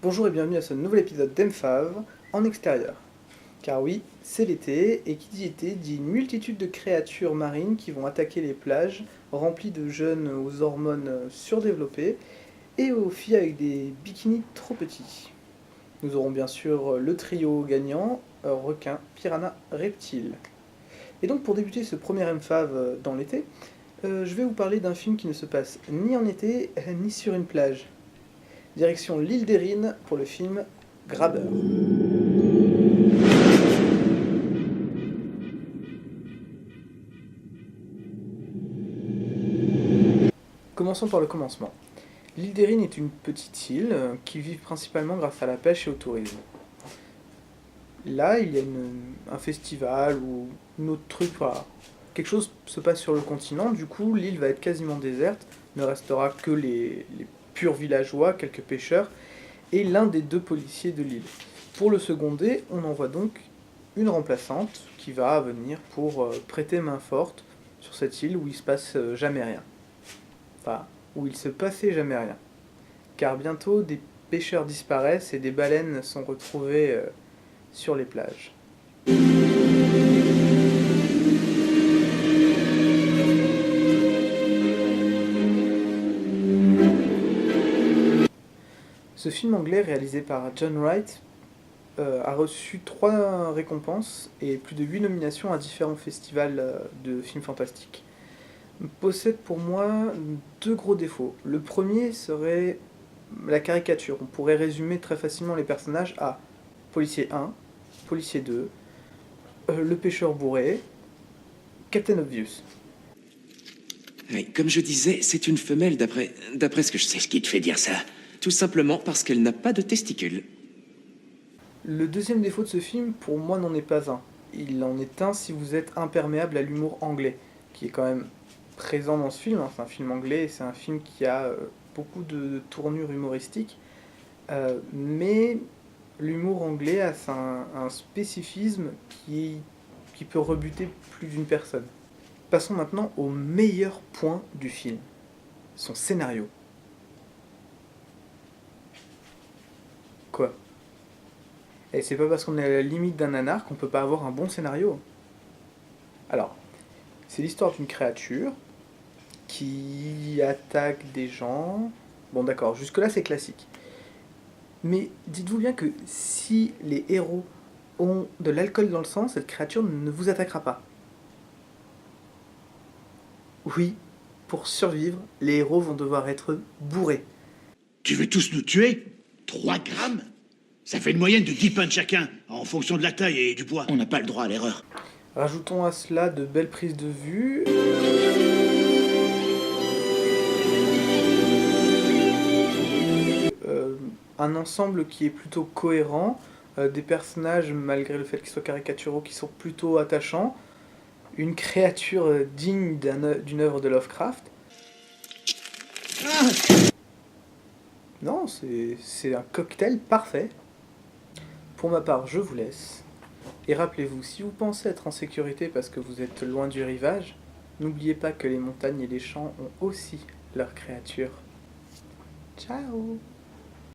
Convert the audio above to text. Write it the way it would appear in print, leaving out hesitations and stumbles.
Bonjour et bienvenue à ce nouvel épisode d'Emfave en extérieur. Car oui, c'est l'été, et qui dit été dit une multitude de créatures marines qui vont attaquer les plages, remplies de jeunes aux hormones surdéveloppées, et aux filles avec des bikinis trop petits. Nous aurons bien sûr le trio gagnant, requin, piranha, reptile. Et donc pour débuter ce premier Emfave dans l'été, je vais vous parler d'un film qui ne se passe ni en été, ni sur une plage. Direction l'île d'Erin pour le film Grabber. Commençons par le commencement. L'île d'Erin est une petite île qui vit principalement grâce à la pêche et au tourisme. Là, il y a un festival ou un autre truc, voilà. Quelque chose se passe sur le continent, du coup l'île va être quasiment déserte, ne restera que les purs villageois, quelques pêcheurs, et l'un des deux policiers de l'île. Pour le seconder, on envoie donc une remplaçante qui va venir pour prêter main forte sur cette île où il se passe jamais rien. Enfin, où il se passait jamais rien. Car bientôt, des pêcheurs disparaissent et des baleines sont retrouvées sur les plages. Ce film anglais réalisé par John Wright a reçu 3 récompenses et plus de 8 nominations à différents festivals de films fantastiques. Possède pour moi 2 gros défauts. Le premier serait la caricature. On pourrait résumer très facilement les personnages à policier 1, policier 2, le pêcheur bourré, Captain Obvious. Oui, comme je disais, c'est une femelle d'après ce que je sais. Qu'est-ce qui te fait dire ça? Tout simplement parce qu'elle n'a pas de testicules. Le deuxième défaut de ce film, pour moi, n'en est pas un. Il en est un si vous êtes imperméable à l'humour anglais, qui est quand même présent dans ce film. Hein. C'est un film anglais et c'est un film qui a beaucoup de tournures humoristiques. Mais l'humour anglais a un spécifisme qui peut rebuter plus d'une personne. Passons maintenant au meilleur point du film, son scénario. Quoi? Et c'est pas parce qu'on est à la limite d'un nanar qu'on peut pas avoir un bon scénario. Alors, c'est l'histoire d'une créature qui attaque des gens. Bon d'accord, jusque-là c'est classique. Mais dites-vous bien que si les héros ont de l'alcool dans le sang, cette créature ne vous attaquera pas. Oui, pour survivre, les héros vont devoir être bourrés. Tu veux tous nous tuer? 3 grammes? Ça fait une moyenne de 10 pints chacun, en fonction de la taille et du poids. On n'a pas le droit à l'erreur. Rajoutons à cela de belles prises de vue. Un ensemble qui est plutôt cohérent, des personnages, malgré le fait qu'ils soient caricaturaux, qui sont plutôt attachants, une créature digne d'une œuvre de Lovecraft. Non, c'est un cocktail parfait. Pour ma part, je vous laisse. Et rappelez-vous, si vous pensez être en sécurité parce que vous êtes loin du rivage, n'oubliez pas que les montagnes et les champs ont aussi leurs créatures. Ciao!